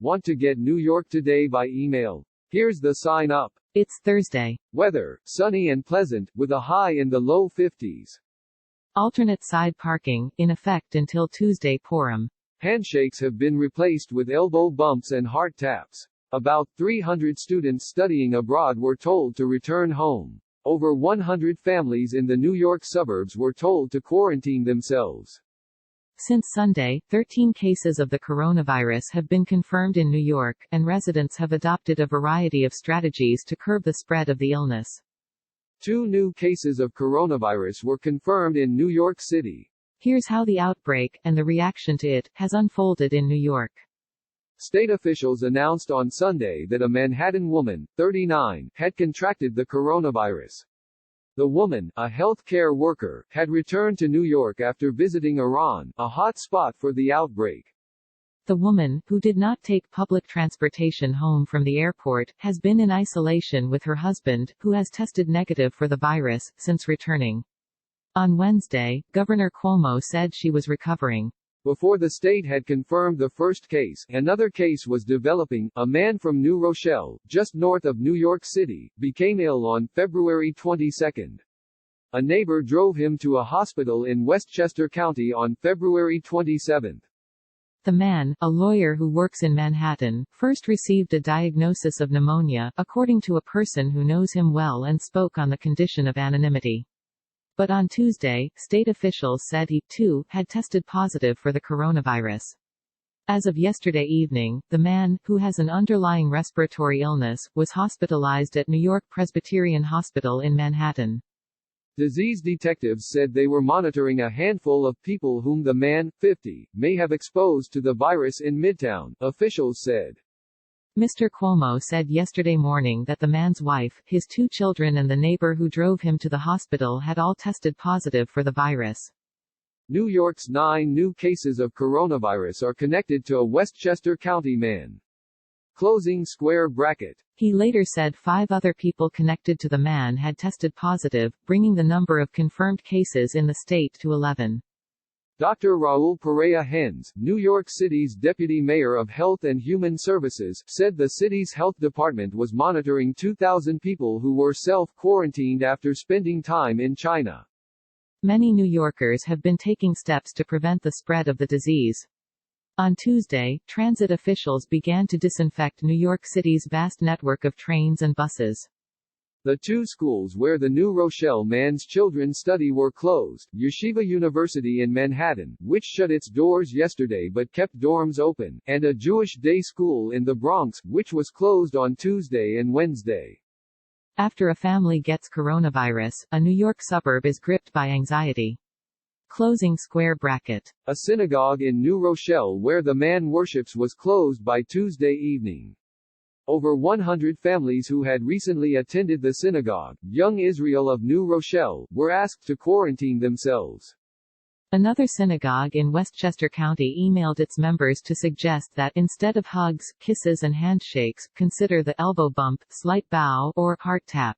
Want to get New York Today by email? Here's the sign up. It's Thursday. Weather, sunny and pleasant, with a high in the low 50s. Alternate side parking, in effect until Tuesday. Purim. Handshakes have been replaced with elbow bumps and heart taps. About 300 students studying abroad were told to return home. Over 100 families in the New York suburbs were told to quarantine themselves. Since Sunday, 13 cases of the coronavirus have been confirmed in New York, and residents have adopted a variety of strategies to curb the spread of the illness. 2 new cases of coronavirus were confirmed in New York City. Here's how the outbreak, and the reaction to it, has unfolded in New York. State officials announced on Sunday that a Manhattan woman, 39, had contracted the coronavirus. The woman, a healthcare worker, had returned to New York after visiting Iran, a hot spot for the outbreak. The woman, who did not take public transportation home from the airport, has been in isolation with her husband, who has tested negative for the virus, since returning. On Wednesday, Governor Cuomo said she was recovering. Before the state had confirmed the first case, another case was developing. A man from New Rochelle, just north of New York City, became ill on February 22. A neighbor drove him to a hospital in Westchester County on February 27. The man, a lawyer who works in Manhattan, first received a diagnosis of pneumonia, according to a person who knows him well and spoke on the condition of anonymity. But on Tuesday, state officials said he, too, had tested positive for the coronavirus. As of yesterday evening, the man, who has an underlying respiratory illness, was hospitalized at New York Presbyterian Hospital in Manhattan. Disease detectives said they were monitoring a handful of people whom the man, 50, may have exposed to the virus in Midtown, officials said. Mr. Cuomo said yesterday morning that the man's wife, his 2 children and the neighbor who drove him to the hospital had all tested positive for the virus. New York's 9 new cases of coronavirus are connected to a Westchester County man. Closing square bracket. He later said 5 other people connected to the man had tested positive, bringing the number of confirmed cases in the state to 11. Dr. Raul Perea Hens, New York City's Deputy Mayor of Health and Human Services, said the city's health department was monitoring 2,000 people who were self-quarantined after spending time in China. Many New Yorkers have been taking steps to prevent the spread of the disease. On Tuesday, transit officials began to disinfect New York City's vast network of trains and buses. The 2 schools where the New Rochelle man's children study were closed, Yeshiva University in Manhattan, which shut its doors yesterday but kept dorms open, and a Jewish day school in the Bronx, which was closed on Tuesday and Wednesday. After a family gets coronavirus, a New York suburb is gripped by anxiety. Closing square bracket. A synagogue in New Rochelle where the man worships was closed by Tuesday evening. Over 100 families who had recently attended the synagogue, Young Israel of New Rochelle, were asked to quarantine themselves. Another synagogue in Westchester County emailed its members to suggest that instead of hugs, kisses and handshakes, consider the elbow bump, slight bow, or heart tap.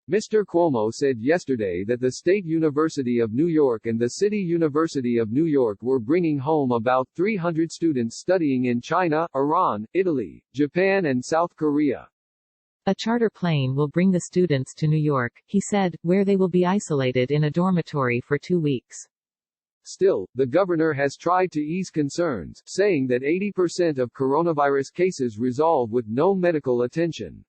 Mr. Cuomo said yesterday that the State University of New York and the City University of New York were bringing home about 300 students studying in China, Iran, Italy, Japan and South Korea. A charter plane will bring the students to New York, he said, where they will be isolated in a dormitory for 2 weeks. Still, the governor has tried to ease concerns, saying that 80% of coronavirus cases resolve with no medical attention.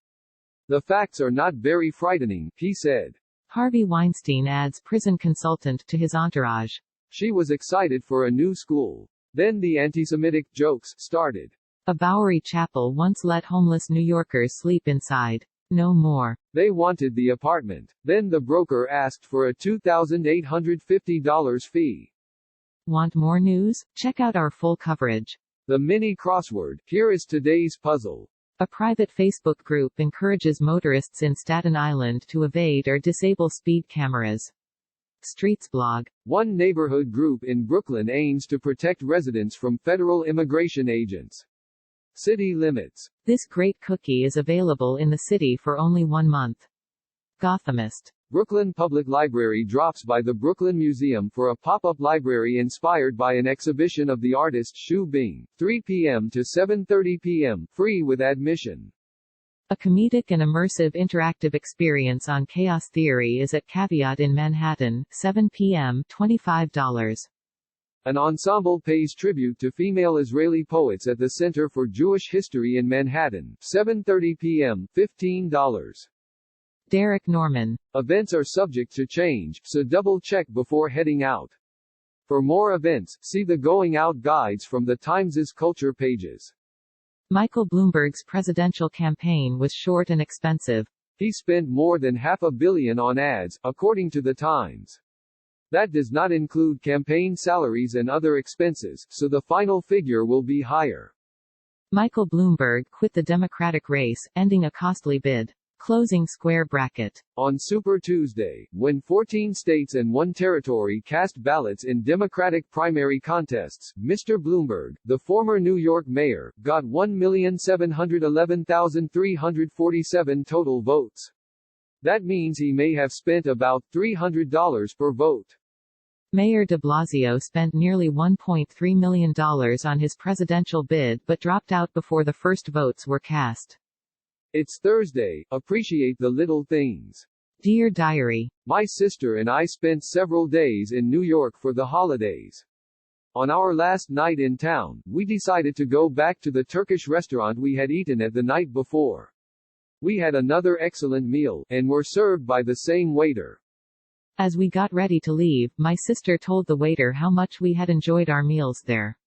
The facts are not very frightening, he said. Harvey Weinstein adds prison consultant to his entourage. She was excited for a new school. Then the anti-Semitic jokes started. A Bowery chapel once let homeless New Yorkers sleep inside. No more. They wanted the apartment. Then the broker asked for a $2,850 fee. Want more news? Check out our full coverage. The mini crossword. Here is today's puzzle. A private Facebook group encourages motorists in Staten Island to evade or disable speed cameras. Streets blog. One neighborhood group in Brooklyn aims to protect residents from federal immigration agents. City limits. This great cookie is available in the city for only 1 month. Gothamist. Brooklyn Public Library drops by the Brooklyn Museum for a pop-up library inspired by an exhibition of the artist Xu Bing, 3 p.m. to 7:30 p.m., free with admission. A comedic and immersive interactive experience on chaos theory is at Caveat in Manhattan, 7 p.m., $25. An ensemble pays tribute to female Israeli poets at the Center for Jewish History in Manhattan, 7:30 p.m., $15. Derek Norman. Events are subject to change, so double-check before heading out. For more events, see the Going Out guides from the Times' culture pages. Michael Bloomberg's presidential campaign was short and expensive. He spent more than $500 million on ads, according to the Times. That does not include campaign salaries and other expenses, so the final figure will be higher. Michael Bloomberg quit the Democratic race, ending a costly bid. Closing square bracket. On Super Tuesday, when 14 states and 1 territory cast ballots in Democratic primary contests, Mr. Bloomberg, the former New York mayor, got 1,711,347 total votes. That means he may have spent about $300 per vote. Mayor de Blasio spent nearly $1.3 million on his presidential bid but dropped out before the first votes were cast. It's Thursday, appreciate the little things. Dear Diary. My sister and I spent several days in New York for the holidays. On our last night in town, we decided to go back to the Turkish restaurant we had eaten at the night before. We had another excellent meal, and were served by the same waiter. As we got ready to leave, my sister told the waiter how much we had enjoyed our meals there.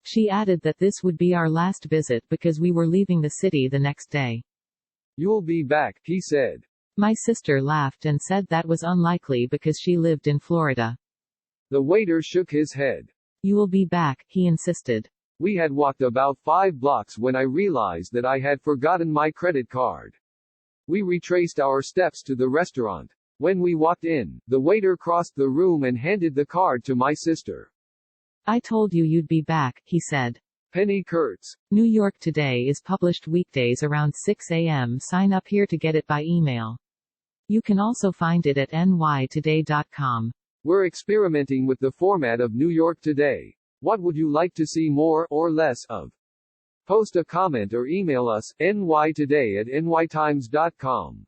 She added that this would be our last visit because we were leaving the city the next day. You'll be back, he said. My sister laughed and said that was unlikely because she lived in Florida. The waiter shook his head. You will be back, he insisted. We had walked about 5 blocks when I realized that I had forgotten my credit card. We retraced our steps to the restaurant. When we walked in, the waiter crossed the room and handed the card to my sister. I told you you'd be back, he said. Penny Kurtz. New York Today is published weekdays around 6 a.m. Sign up here to get it by email. You can also find it at nytoday.com. We're experimenting with the format of New York Today. What would you like to see more or less of? Post a comment or email us, nytoday@nytimes.com.